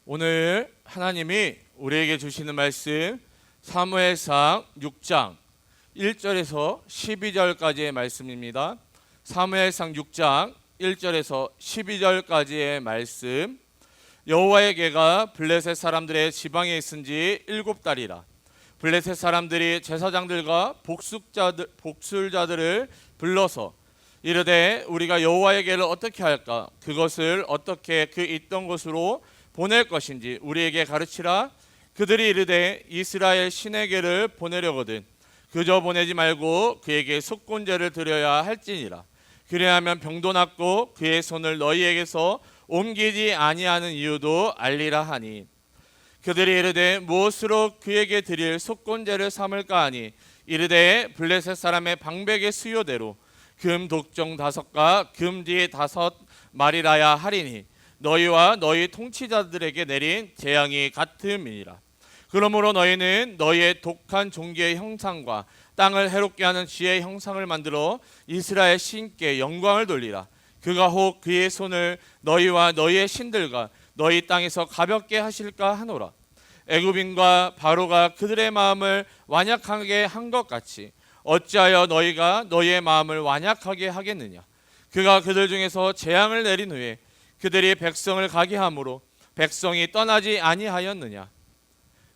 오늘 하나님이 우리에게 주시는 말씀 사무엘상 6장 1절에서 12절까지의 말씀입니다. 사무엘상 6장 1절에서 12절까지의 말씀. 여호와의 궤가 블레셋 사람들의 지방에 있은 지 7달이라. 블레셋 사람들이 제사장들과 복술자들을 불러서 이르되 우리가 여호와의 궤를 어떻게 할까? 그것을 어떻게 그 있던 곳으로 보낼 것인지 우리에게 가르치라. 그들이 이르되 이스라엘 신의 궤를 보내려거든 그저 보내지 말고 그에게 속건제를 드려야 할지니라. 그래야면 병도 낫고 그의 손을 너희에게서 옮기지 아니하는 이유도 알리라 하니, 그들이 이르되 무엇으로 그에게 드릴 속건제를 삼을까 하니 이르되 블레셋 사람의 방백의 수요대로 금 독종 5과 금지 5마리라야 하리니 너희와 너희 통치자들에게 내린 재앙이 같음이니라. 그러므로 너희는 너희의 독한 종기의 형상과 땅을 해롭게 하는 쥐의 형상을 만들어 이스라엘 신께 영광을 돌리라. 그가 혹 그의 손을 너희와 너희의 신들과 너희 땅에서 가볍게 하실까 하노라. 애굽인과 바로가 그들의 마음을 완약하게 한 것 같이 어찌하여 너희가 너희의 마음을 완약하게 하겠느냐. 그가 그들 중에서 재앙을 내린 후에 그들이 백성을 가게 함으로 백성이 떠나지 아니하였느냐.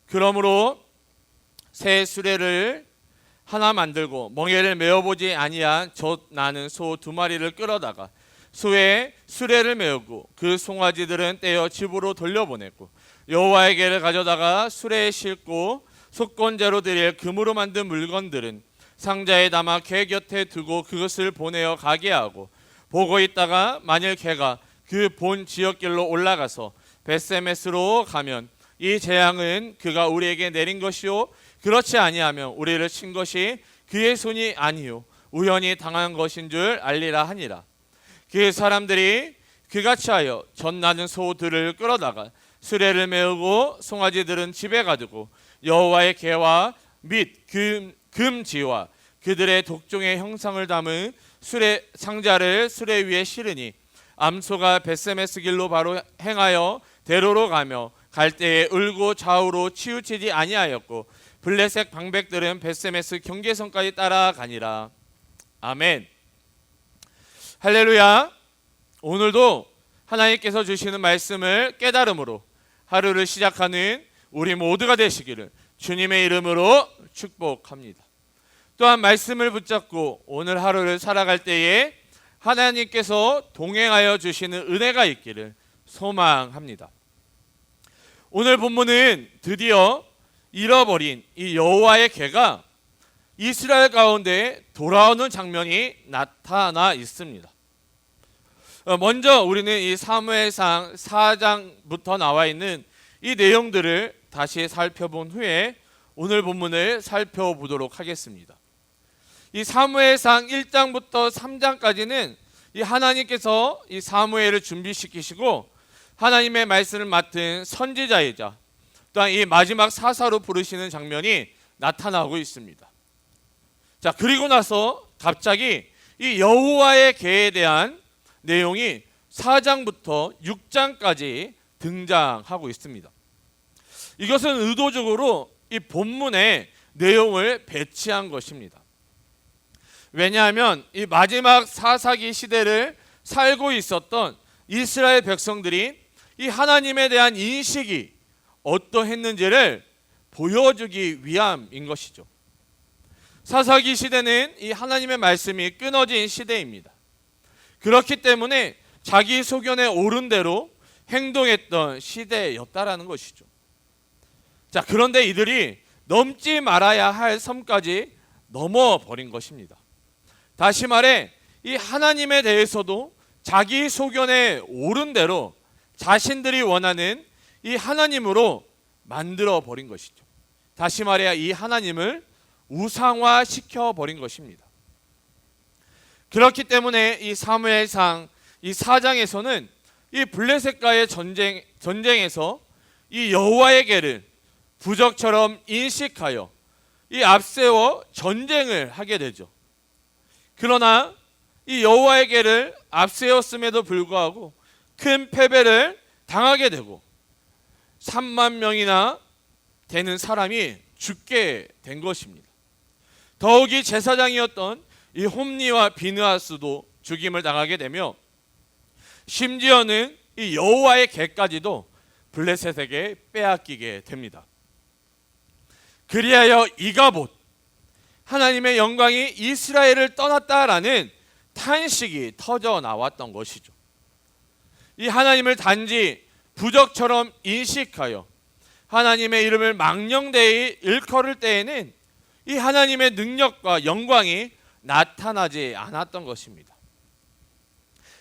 그러므로 새 수레를 하나 만들고 멍에를 메어보지 아니한 젖 나는 소 2마리를 끌어다가 소에 수레를 메우고 그 송아지들은 떼어 집으로 돌려보냈고 여호와의 궤를 가져다가 수레에 싣고 속건제로 드릴 금으로 만든 물건들은 상자에 담아 궤 곁에 두고 그것을 보내어 가게 하고, 보고 있다가 만일 궤가 그 본 지역길로 올라가서 벳세메스로 가면 이 재앙은 그가 우리에게 내린 것이요 그렇지 아니하면 우리를 친 것이 그의 손이 아니요 우연히 당한 것인 줄 알리라 하니라. 그 사람들이 그같이 하여 젖 나는 소들을 끌어다가 수레를 메우고 송아지들은 집에 가두고 여호와의 궤와 및 금지와 그들의 독종의 형상을 담은 수레 상자를 수레 위에 실으니 암소가 벳세메스 길로 바로 행하여 대로로 가며 갈 때에 울고 좌우로 치우치지 아니하였고 블레셋 방백들은 벳세메스 경계선까지 따라가니라. 아멘. 할렐루야. 오늘도 하나님께서 주시는 말씀을 깨달음으로 하루를 시작하는 우리 모두가 되시기를 주님의 이름으로 축복합니다. 또한 말씀을 붙잡고 오늘 하루를 살아갈 때에 하나님께서 동행하여 주시는 은혜가 있기를 소망합니다. 오늘 본문은 드디어 잃어버린 이 여호와의 궤가 이스라엘 가운데 돌아오는 장면이 나타나 있습니다. 먼저 우리는 이 사무엘상 4장부터 나와 있는 이 내용들을 다시 살펴본 후에 오늘 본문을 살펴보도록 하겠습니다. 이 사무엘상 1장부터 3장까지는 이 하나님께서 이 사무엘을 준비시키시고 하나님의 말씀을 맡은 선지자이자 또한 이 마지막 사사로 부르시는 장면이 나타나고 있습니다. 자, 그리고 나서 갑자기 이 여호와의 궤에 대한 내용이 4장부터 6장까지 등장하고 있습니다. 이것은 의도적으로 이 본문의 내용을 배치한 것입니다. 왜냐하면 이 마지막 사사기 시대를 살고 있었던 이스라엘 백성들이 이 하나님에 대한 인식이 어떠했는지를 보여주기 위함인 것이죠. 사사기 시대는 이 하나님의 말씀이 끊어진 시대입니다. 그렇기 때문에 자기 소견에 옳은 대로 행동했던 시대였다라는 것이죠. 자, 그런데 이들이 넘지 말아야 할 섬까지 넘어버린 것입니다. 다시 말해 이 하나님에 대해서도 자기 소견에 옳은 대로 자신들이 원하는 이 하나님으로 만들어 버린 것이죠. 다시 말해야 이 하나님을 우상화시켜 버린 것입니다. 그렇기 때문에 이 사무엘상 이 4장에서는 이 블레셋과의 전쟁에서 이 여호와의 궤를 부적처럼 인식하여 이 앞세워 전쟁을 하게 되죠. 그러나 이 여호와의 궤를 앞세웠음에도 불구하고 큰 패배를 당하게 되고 3만 명이나 되는 사람이 죽게 된 것입니다. 더욱이 제사장이었던 이 홈리와 비느하스도 죽임을 당하게 되며 심지어는 이 여호와의 궤까지도 블레셋에게 빼앗기게 됩니다. 그리하여 이가봇, 하나님의 영광이 이스라엘을 떠났다라는 탄식이 터져 나왔던 것이죠. 이 하나님을 단지 부적처럼 인식하여 하나님의 이름을 망령되이 일컬을 때에는 이 하나님의 능력과 영광이 나타나지 않았던 것입니다.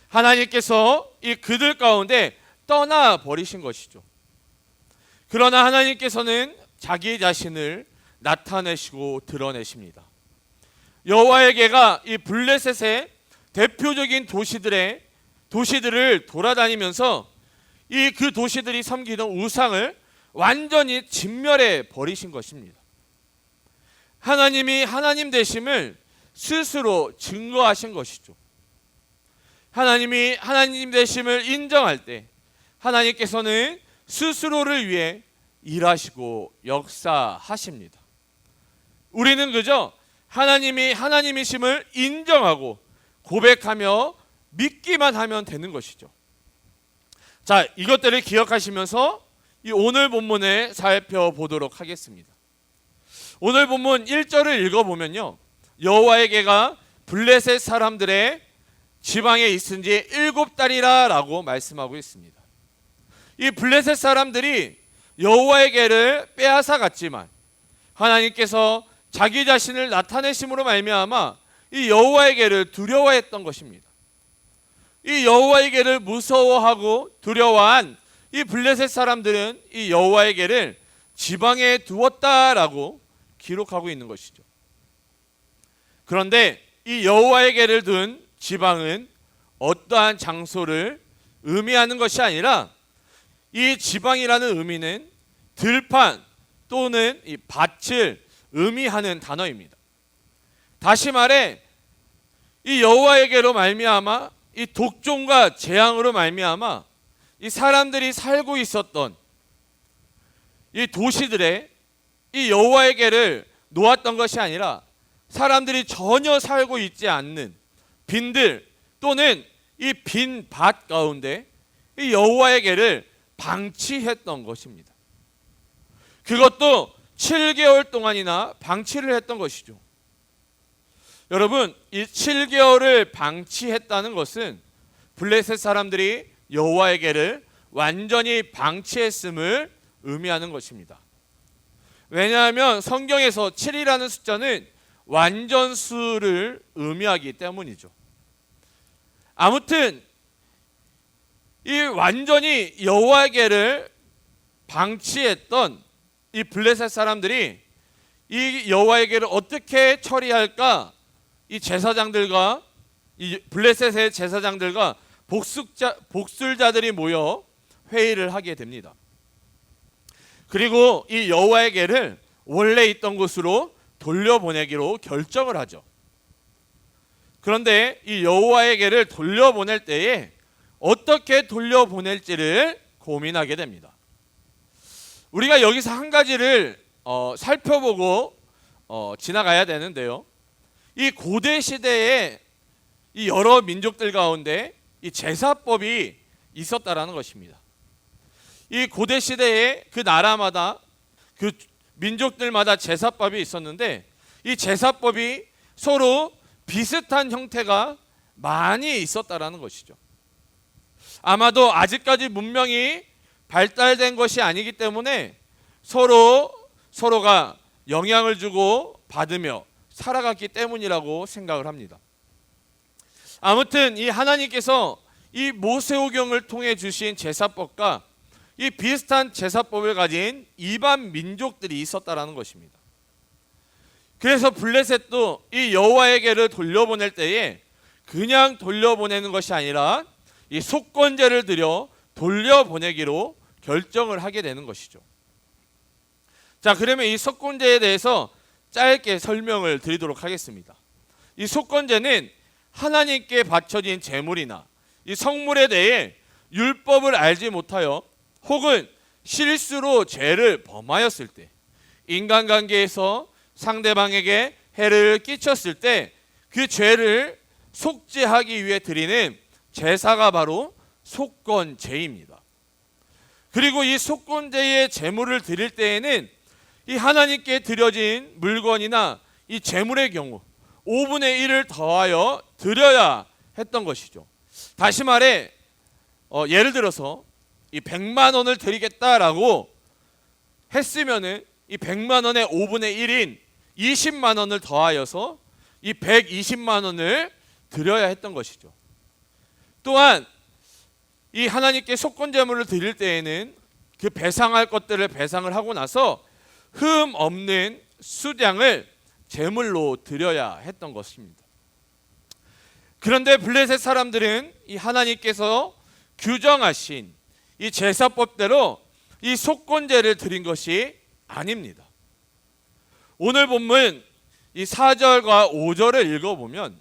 하나님께서 이 그들 가운데 떠나 버리신 것이죠. 그러나 하나님께서는 자기 자신을 나타내시고 드러내십니다. 여호와의 궤가 이 블레셋의 대표적인 도시들을 돌아다니면서 이 그 도시들이 섬기던 우상을 완전히 진멸해 버리신 것입니다. 하나님이 하나님 되심을 스스로 증거하신 것이죠. 하나님이 하나님 되심을 인정할 때 하나님께서는 스스로를 위해 일하시고 역사하십니다. 우리는 그저 하나님이 하나님이심을 인정하고 고백하며 믿기만 하면 되는 것이죠. 자, 이것들을 기억하시면서 이 오늘 본문을 살펴보도록 하겠습니다. 오늘 본문 1절을 읽어보면요, 여호와의 궤가 블레셋 사람들의 지방에 있은 지 7달이라 라고 말씀하고 있습니다. 이 블레셋 사람들이 여호와의 궤를 빼앗아 갔지만 하나님께서 자기 자신을 나타내심으로 말미암아 이 여호와의 궤를 두려워했던 것입니다. 이 여호와의 궤를 무서워하고 두려워한 이 블레셋 사람들은 이 여호와의 궤를 지방에 두었다라고 기록하고 있는 것이죠. 그런데 이 여호와의 궤를 둔 지방은 어떠한 장소를 의미하는 것이 아니라 이 지방이라는 의미는 들판 또는 이 밭을 의미하는 단어입니다. 다시 말해 이 여호와의 궤로 말미암아 이 독종과 재앙으로 말미암아 이 사람들이 살고 있었던 이 도시들에 이 여호와의 궤를 놓았던 것이 아니라 사람들이 전혀 살고 있지 않는 빈들 또는 이 빈 밭 가운데 이 여호와의 궤를 방치했던 것입니다. 그것도 7개월 동안이나 방치를 했던 것이죠. 여러분, 이 7개월을 방치했다는 것은 블레셋 사람들이 여호와의 궤를 완전히 방치했음을 의미하는 것입니다. 왜냐하면 성경에서 7이라는 숫자는 완전수를 의미하기 때문이죠. 아무튼 이 완전히 여호와의 궤를 방치했던 이 블레셋 사람들이 이 여호와의 궤를 어떻게 처리할까? 이 제사장들과 이 블레셋의 제사장들과 복술자들이 모여 회의를 하게 됩니다. 그리고 이 여호와의 궤를 원래 있던 곳으로 돌려보내기로 결정을 하죠. 그런데 이 여호와의 궤를 돌려보낼 때에 어떻게 돌려보낼지를 고민하게 됩니다. 우리가 여기서 한 가지를 살펴보고 지나가야 되는데요. 이 고대 시대에 이 여러 민족들 가운데 이 제사법이 있었다라는 것입니다. 이 고대 시대에 그 나라마다 그 민족들마다 제사법이 있었는데 이 제사법이 서로 비슷한 형태가 많이 있었다라는 것이죠. 아마도 아직까지 문명이 발달된 것이 아니기 때문에 서로가 영향을 주고 받으며 살아갔기 때문이라고 생각을 합니다. 아무튼 이 하나님께서 이 모세오경을 통해 주신 제사법과 이 비슷한 제사법을 가진 이방 민족들이 있었다라는 것입니다. 그래서 블레셋도 이 여호와의 궤를 돌려보낼 때에 그냥 돌려보내는 것이 아니라 이 속건제를 드려 돌려보내기로 결정을 하게 되는 것이죠. 자, 그러면 이 속건제에 대해서 짧게 설명을 드리도록 하겠습니다. 이 속건제는 하나님께 바쳐진 제물이나 이 성물에 대해 율법을 알지 못하여 혹은 실수로 죄를 범하였을 때, 인간관계에서 상대방에게 해를 끼쳤을 때 그 죄를 속죄하기 위해 드리는 제사가 바로 속건제입니다. 그리고 이 속건제의 제물을 드릴 때에는 이 하나님께 드려진 물건이나 이 제물의 경우 5분의 1을 더하여 드려야 했던 것이죠. 다시 말해 예를 들어서 이 100만 원을 드리겠다라고 했으면은 이 100만 원의 5분의 1인 20만 원을 더하여서 이 120만 원을 드려야 했던 것이죠. 또한 이 하나님께 속건제물을 드릴 때에는 그 배상할 것들을 배상을 하고 나서 흠 없는 수량을 제물로 드려야 했던 것입니다. 그런데 블레셋 사람들은 이 하나님께서 규정하신 이 제사법대로 이 속건제를 드린 것이 아닙니다. 오늘 본문 이 4절과 5절을 읽어보면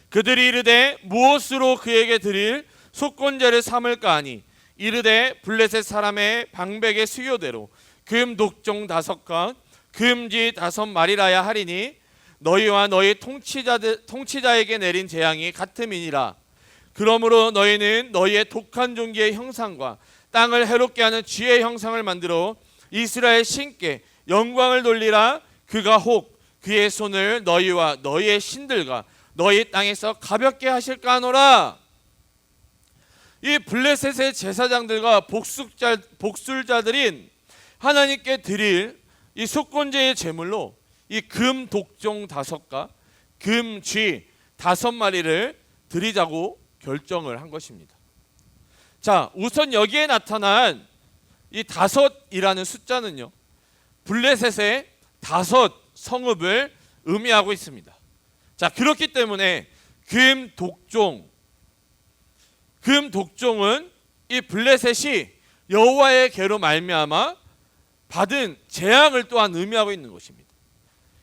그들이 이르되 무엇으로 그에게 드릴 속건제를 삼을까 하니 이르되 블레셋 사람의 방백의 수요대로 금 독종 5건 금쥐 5마리라야 하리니 너희와 너희 통치자에게 내린 재앙이 같음이니라. 그러므로 너희는 너희의 독한 종기의 형상과 땅을 해롭게 하는 쥐의 형상을 만들어 이스라엘 신께 영광을 돌리라. 그가 혹 그의 손을 너희와 너희의 신들과 너희 땅에서 가볍게 하실까 하노라. 이 블레셋의 제사장들과 복술자들인 하나님께 드릴 이 속건제의 제물로 이 금 독종 5가 금 쥐 5마리를 드리자고 결정을 한 것입니다. 자, 우선 여기에 나타난 이 5이라는 숫자는요, 블레셋의 5 성읍을 의미하고 있습니다. 자, 그렇기 때문에 금 독종은 이 블레셋이 여호와의 계로 말미암아 받은 재앙을 또한 의미하고 있는 것입니다.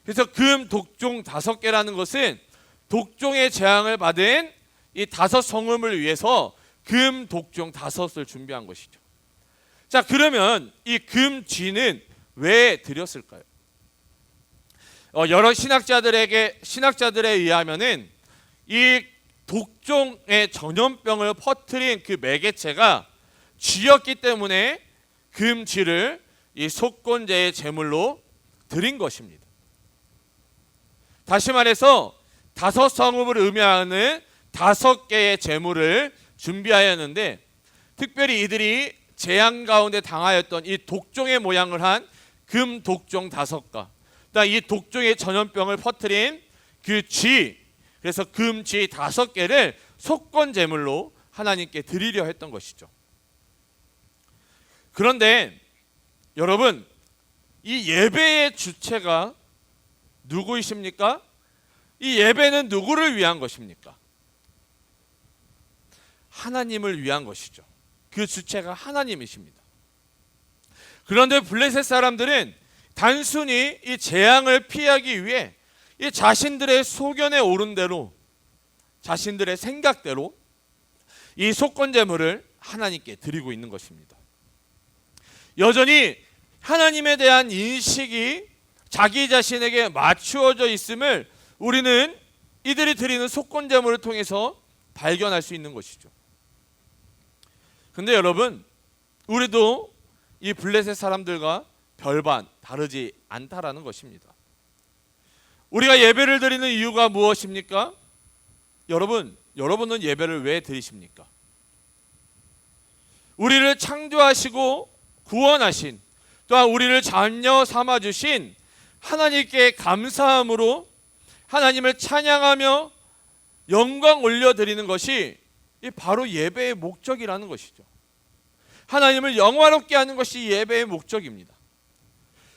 그래서 금 독종 5개라는 것은 독종의 재앙을 받은 이 5 성읍을 위해서 금 독종 5을 준비한 것이죠. 자, 그러면 이 금쥐는 왜 드렸을까요? 여러 신학자들에 의하면은 이 독종의 전염병을 퍼뜨린 그 매개체가 쥐였기 때문에 금쥐를 이 속건제의 제물로 드린 것입니다. 다시 말해서 5 성읍을 의미하는 5개의 제물을 준비하였는데, 특별히 이들이 재앙 가운데 당하였던 이 독종의 모양을 한 금 독종 5가, 이 독종의 전염병을 퍼뜨린 그 쥐, 그래서 금쥐 5개를 속건 제물로 하나님께 드리려 했던 것이죠. 그런데 여러분, 이 예배의 주체가 누구이십니까? 이 예배는 누구를 위한 것입니까? 하나님을 위한 것이죠. 그 주체가 하나님이십니다. 그런데 블레셋 사람들은 단순히 이 재앙을 피하기 위해 이 자신들의 소견에 오른 대로, 자신들의 생각대로 이 속건제물을 하나님께 드리고 있는 것입니다. 여전히 하나님에 대한 인식이 자기 자신에게 맞추어져 있음을 우리는 이들이 드리는 속건제물을 통해서 발견할 수 있는 것이죠. 근데 여러분, 우리도 이 블레셋 사람들과 별반 다르지 않다라는 것입니다. 우리가 예배를 드리는 이유가 무엇입니까? 여러분은 예배를 왜 드리십니까? 우리를 창조하시고 구원하신, 또한 우리를 자녀 삼아주신 하나님께 감사함으로 하나님을 찬양하며 영광 올려드리는 것이 바로 예배의 목적이라는 것이죠. 하나님을 영화롭게 하는 것이 예배의 목적입니다.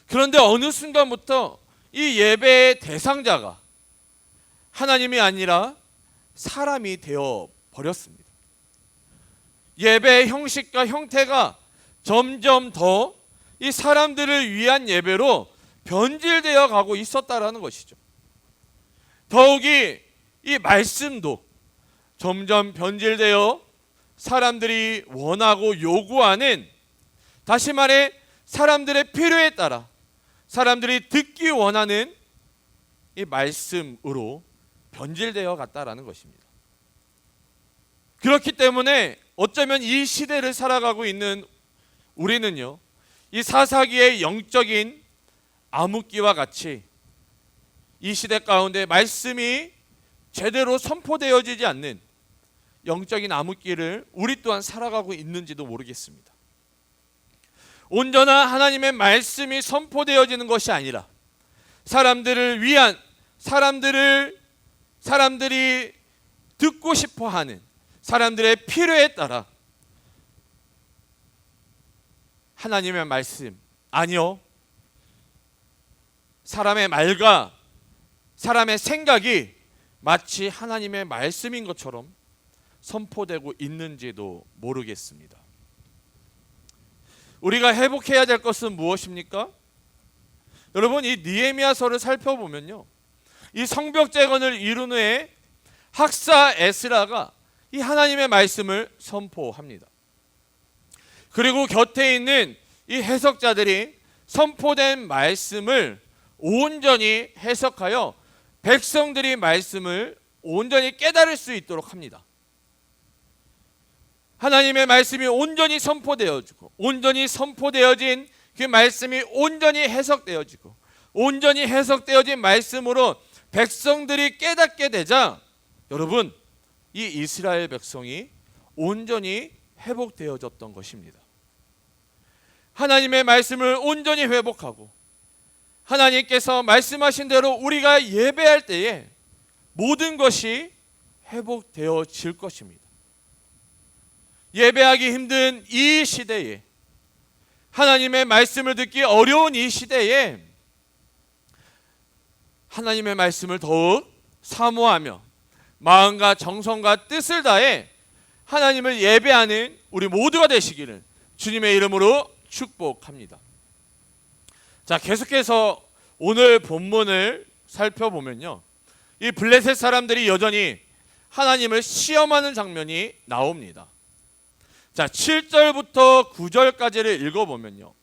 그런데 어느 순간부터 이 예배의 대상자가 하나님이 아니라 사람이 되어 버렸습니다. 예배의 형식과 형태가 점점 더 이 사람들을 위한 예배로 변질되어 가고 있었다라는 것이죠. 더욱이 이 말씀도 점점 변질되어 사람들이 원하고 요구하는 다시 말해 사람들의 필요에 따라 사람들이 듣기 원하는 이 말씀으로 변질되어 갔다라는 것입니다. 그렇기 때문에 어쩌면 이 시대를 살아가고 있는 우리는요, 이 사사기의 영적인 암흑기와 같이 이 시대 가운데 말씀이 제대로 선포되어지지 않는 영적인 암흑기를 우리 또한 살아가고 있는지도 모르겠습니다. 온전한 하나님의 말씀이 선포되어지는 것이 아니라 사람들을 위한, 사람들이 듣고 싶어하는 사람들의 필요에 따라 하나님의 말씀, 아니요, 사람의 말과 사람의 생각이 마치 하나님의 말씀인 것처럼 선포되고 있는지도 모르겠습니다. 우리가 회복해야 될 것은 무엇입니까? 여러분, 이 느헤미야서를 살펴보면요, 이 성벽 재건을 이룬 후에 학사 에스라가 이 하나님의 말씀을 선포합니다. 그리고 곁에 있는 이 해석자들이 선포된 말씀을 온전히 해석하여 백성들이 말씀을 온전히 깨달을 수 있도록 합니다. 하나님의 말씀이 온전히 선포되어지고, 온전히 선포되어진 그 말씀이 온전히 해석되어지고, 온전히 해석되어진 말씀으로 백성들이 깨닫게 되자, 여러분, 이 이스라엘 백성이 온전히 회복되어졌던 것입니다. 하나님의 말씀을 온전히 회복하고 하나님께서 말씀하신 대로 우리가 예배할 때에 모든 것이 회복되어질 것입니다. 예배하기 힘든 이 시대에, 하나님의 말씀을 듣기 어려운 이 시대에 하나님의 말씀을 더욱 사모하며 마음과 정성과 뜻을 다해 하나님을 예배하는 우리 모두가 되시기를 주님의 이름으로 축복합니다. 자, 계속해서 오늘 본문을 살펴보면요, 이 블레셋 사람들이 여전히 하나님을 시험하는 장면이 나옵니다. 자, 7절부터 9절까지를 읽어보면요,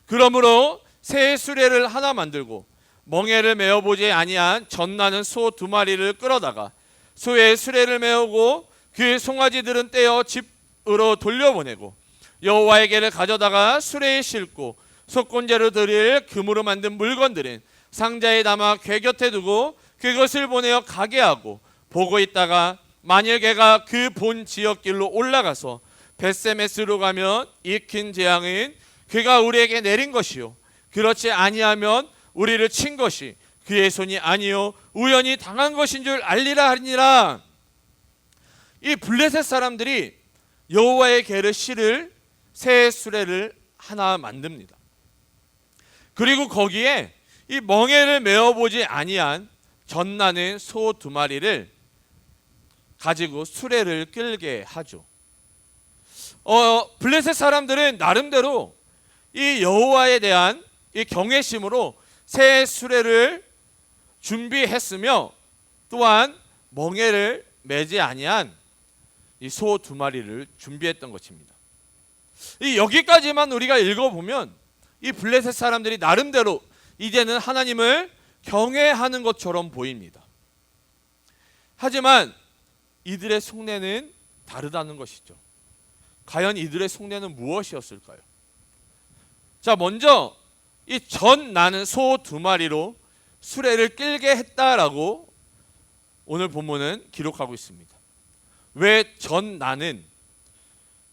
그러므로 새 수레를 하나 만들고 멍에를 메어보지 아니한 젖나는 소 2마리를 끌어다가 소의 수레를 메우고 그 송아지들은 떼어 집으로 돌려보내고 여호와에게를 가져다가 수레에 싣고 속건제로 드릴 금으로 만든 물건들은 상자에 담아 궤 곁에 두고 그것을 보내어 가게 하고, 보고 있다가 만일 개가 그 본 지역길로 올라가서 벳세메스로 가면 익힌 재앙은 그가 우리에게 내린 것이요, 그렇지 아니하면 우리를 친 것이 그의 손이 아니요 우연히 당한 것인 줄 알리라 하니라. 이 블레셋 사람들이 여호와의 궤를 실을 새 수레를 하나 만듭니다. 그리고 거기에 이 멍에를 메어보지 아니한 젖나는 소 2마리를 가지고 수레를 끌게 하죠. 블레셋 사람들은 나름대로 이 여호와에 대한 이 경외심으로 새 수레를 준비했으며, 또한 멍에를 매지 아니한 이 소 2마리를 준비했던 것입니다. 이 여기까지만 우리가 읽어보면 이 블레셋 사람들이 나름대로 이제는 하나님을 경외하는 것처럼 보입니다. 하지만 이들의 속내는 다르다는 것이죠. 과연 이들의 속내는 무엇이었을까요? 자, 먼저 이 젖 나는 소 2마리로 수레를 끌게 했다라고 오늘 본문은 기록하고 있습니다. 왜 젖 나는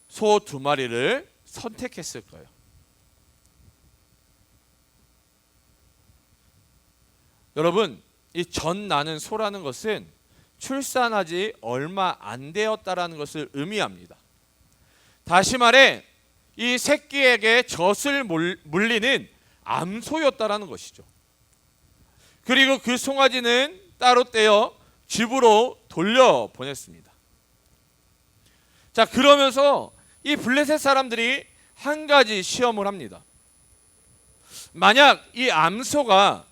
소 2마리를 선택했을까요? 여러분, 이 젖 나는 소라는 것은 출산하지 얼마 안 되었다라는 것을 의미합니다. 다시 말해 이 새끼에게 젖을 물리는 암소였다라는 것이죠. 그리고 그 송아지는 따로 떼어 집으로 돌려보냈습니다. 자, 그러면서 이 블레셋 사람들이 한 가지 시험을 합니다. 만약 이 암소가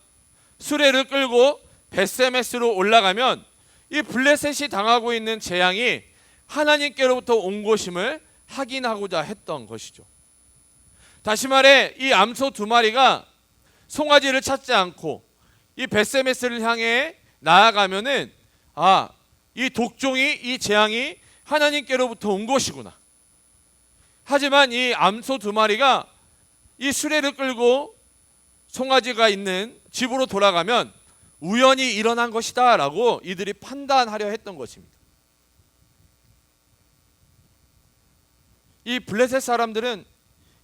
수레를 끌고 벳세메스로 올라가면 이 블레셋이 당하고 있는 재앙이 하나님께로부터 온 것임을 확인하고자 했던 것이죠. 다시 말해 이 암소 두 마리가 송아지를 찾지 않고 이 벳세메스를 향해 나아가면은 이 독종이, 이 재앙이 하나님께로부터 온 것이구나. 하지만 이 암소 두 마리가 이 수레를 끌고 송아지가 있는 집으로 돌아가면 우연히 일어난 것이다 라고 이들이 판단하려 했던 것입니다. 이 블레셋 사람들은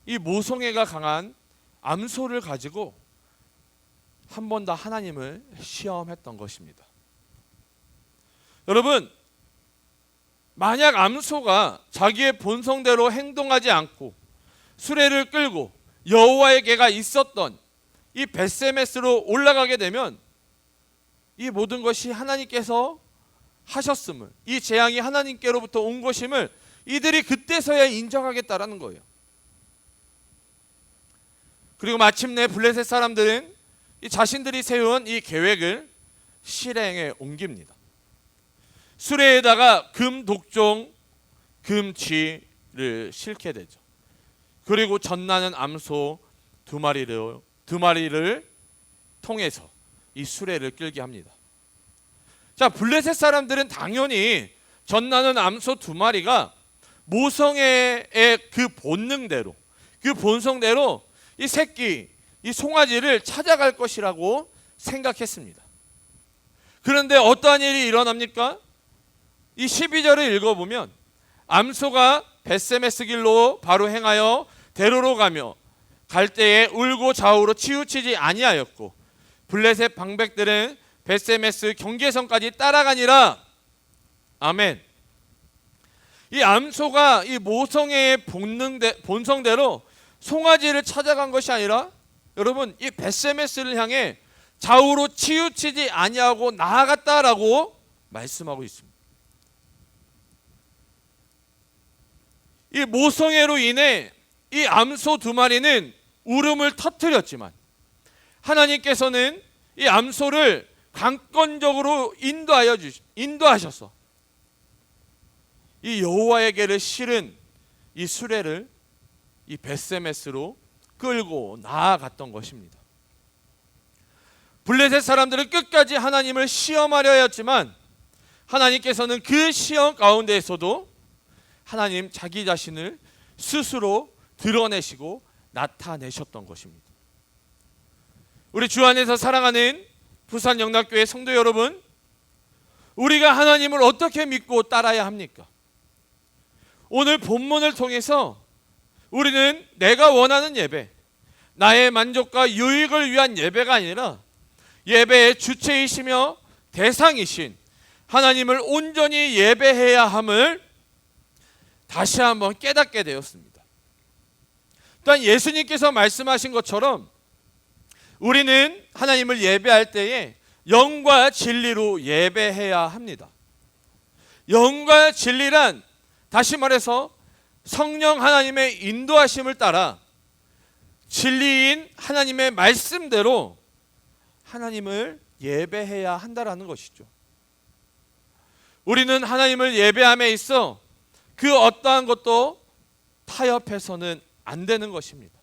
이 모성애가 강한 암소를 가지고 한 번 더 하나님을 시험했던 것입니다. 여러분, 만약 암소가 자기의 본성대로 행동하지 않고 수레를 끌고 여호와의 궤가 있었던 이 벳세메스로 올라가게 되면 이 모든 것이 하나님께서 하셨음을, 이 재앙이 하나님께로부터 온 것임을 이들이 그때서야 인정하겠다라는 거예요. 그리고 마침내 블레셋 사람들은 이 자신들이 세운 이 계획을 실행에 옮깁니다. 수레에다가 금 독종, 금 쥐를 싣게 되죠. 그리고 젖나는 암소 두 마리를 통해서 이 수레를 끌게 합니다. 자, 블레셋 사람들은 당연히 젖나는 암소 두 마리가 모성애의 그 본능대로, 그 본성대로 이 새끼, 이 송아지를 찾아갈 것이라고 생각했습니다. 그런데 어떠한 일이 일어납니까? 이 12절을 읽어보면 암소가 벳세메스 길로 바로 행하여 대로로 가며 갈 때에 울고 좌우로 치우치지 아니하였고 블레셋 방백들은 벳세메스 경계선까지 따라가니라. 아멘. 이 암소가 이 모성애의 본성대로 송아지를 찾아간 것이 아니라 여러분 이 벳세메스를 향해 좌우로 치우치지 아니하고 나아갔다라고 말씀하고 있습니다. 이 모성애로 인해 이 암소 두 마리는 울음을 터뜨렸지만 하나님께서는 이 암소를 강권적으로 인도하셔서 이 여호와에게를 실은 이 수레를 이 벳세메스로 끌고 나아갔던 것입니다. 블레셋 사람들은 끝까지 하나님을 시험하려 했지만 하나님께서는 그 시험 가운데에서도 하나님 자기 자신을 스스로 드러내시고 나타내셨던 것입니다. 우리 주 안에서 사랑하는 부산 영락교회 성도 여러분, 우리가 하나님을 어떻게 믿고 따라야 합니까? 오늘 본문을 통해서 우리는 내가 원하는 예배, 나의 만족과 유익을 위한 예배가 아니라 예배의 주체이시며 대상이신 하나님을 온전히 예배해야 함을 다시 한번 깨닫게 되었습니다. 또한 예수님께서 말씀하신 것처럼 우리는 하나님을 예배할 때에 영과 진리로 예배해야 합니다. 영과 진리란 다시 말해서 성령 하나님의 인도하심을 따라 진리인 하나님의 말씀대로 하나님을 예배해야 한다라는 것이죠. 우리는 하나님을 예배함에 있어 그 어떠한 것도 타협해서는 안 되는 것입니다.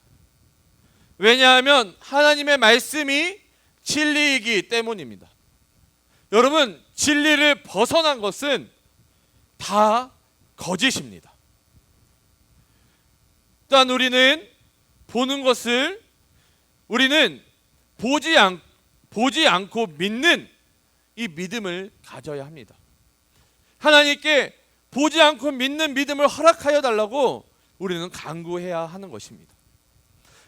왜냐하면 하나님의 말씀이 진리이기 때문입니다. 여러분, 진리를 벗어난 것은 다 거짓입니다. 또한 우리는 보는 것을 우리는 보지 않고 믿는 이 믿음을 가져야 합니다. 하나님께 보지 않고 믿는 믿음을 허락하여 달라고 우리는 간구해야 하는 것입니다.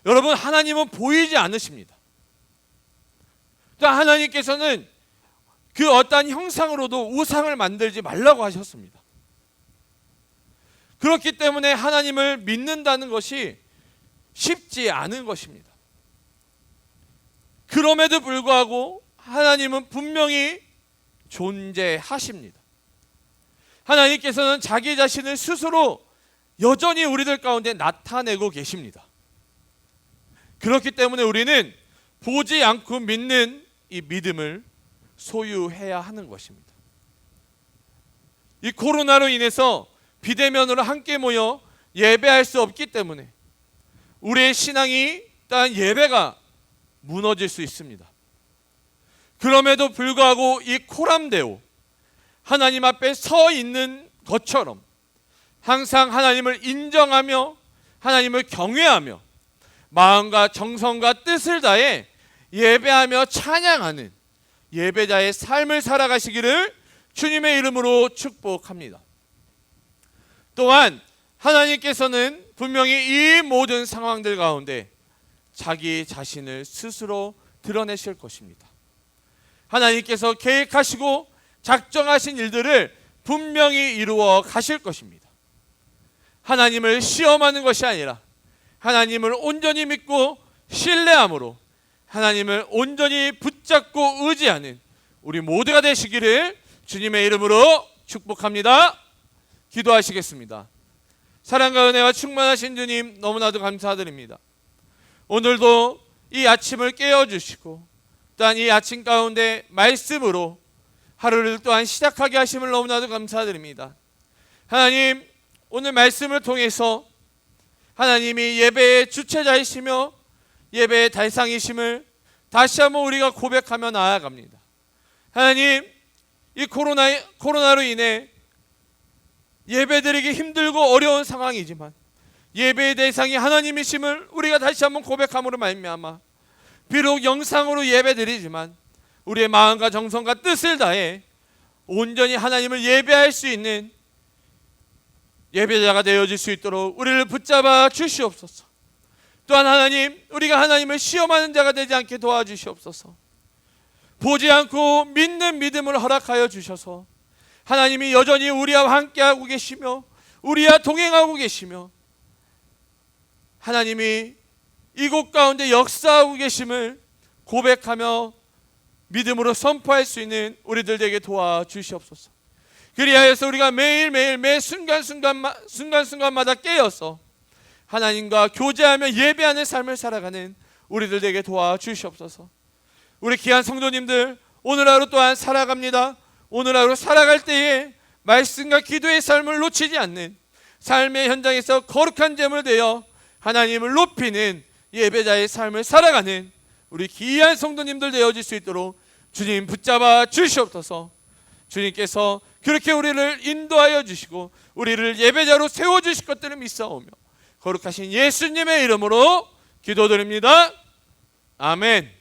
여러분, 하나님은 보이지 않으십니다. 또 하나님께서는 그 어떠한 형상으로도 우상을 만들지 말라고 하셨습니다. 그렇기 때문에 하나님을 믿는다는 것이 쉽지 않은 것입니다. 그럼에도 불구하고 하나님은 분명히 존재하십니다. 하나님께서는 자기 자신을 스스로 여전히 우리들 가운데 나타내고 계십니다. 그렇기 때문에 우리는 보지 않고 믿는 이 믿음을 소유해야 하는 것입니다. 이 코로나로 인해서 비대면으로 함께 모여 예배할 수 없기 때문에 우리의 신앙이 또한 예배가 무너질 수 있습니다. 그럼에도 불구하고 이 코람데오, 하나님 앞에 서 있는 것처럼 항상 하나님을 인정하며 하나님을 경외하며 마음과 정성과 뜻을 다해 예배하며 찬양하는 예배자의 삶을 살아가시기를 주님의 이름으로 축복합니다. 또한 하나님께서는 분명히 이 모든 상황들 가운데 자기 자신을 스스로 드러내실 것입니다. 하나님께서 계획하시고 작정하신 일들을 분명히 이루어 가실 것입니다. 하나님을 시험하는 것이 아니라 하나님을 온전히 믿고 신뢰함으로 하나님을 온전히 붙잡고 의지하는 우리 모두가 되시기를 주님의 이름으로 축복합니다. 기도하시겠습니다. 사랑과 은혜와 충만하신 주님, 너무나도 감사드립니다. 오늘도 이 아침을 깨워주시고 또한 이 아침 가운데 말씀으로 하루를 또한 시작하게 하심을 너무나도 감사드립니다. 하나님, 오늘 말씀을 통해서 하나님이 예배의 주체자이시며 예배의 대상이심을 다시 한번 우리가 고백하며 나아갑니다. 하나님, 이 코로나로 인해 예배드리기 힘들고 어려운 상황이지만 예배의 대상이 하나님이심을 우리가 다시 한번 고백함으로 말미암아 비록 영상으로 예배드리지만 우리의 마음과 정성과 뜻을 다해 온전히 하나님을 예배할 수 있는 예배자가 되어질 수 있도록 우리를 붙잡아 주시옵소서. 또한 하나님, 우리가 하나님을 시험하는 자가 되지 않게 도와주시옵소서. 보지 않고 믿는 믿음을 허락하여 주셔서 하나님이 여전히 우리와 함께하고 계시며 우리와 동행하고 계시며 하나님이 이곳 가운데 역사하고 계심을 고백하며 믿음으로 선포할 수 있는 우리들 되게 도와주시옵소서. 그리하여서 우리가 매일매일 매 순간순간마다 깨어서 하나님과 교제하며 예배하는 삶을 살아가는 우리들 되게 도와주시옵소서. 우리 귀한 성도님들, 오늘 하루 또한 살아갑니다. 오늘 하루 살아갈 때에 말씀과 기도의 삶을 놓치지 않는 삶의 현장에서 거룩한 제물 되어 하나님을 높이는 예배자의 삶을 살아가는 우리 귀한 성도님들 되어질 수 있도록 주님 붙잡아 주시옵소서. 주님께서 그렇게 우리를 인도하여 주시고 우리를 예배자로 세워주실 것들을 믿사오며 거룩하신 예수님의 이름으로 기도드립니다. 아멘.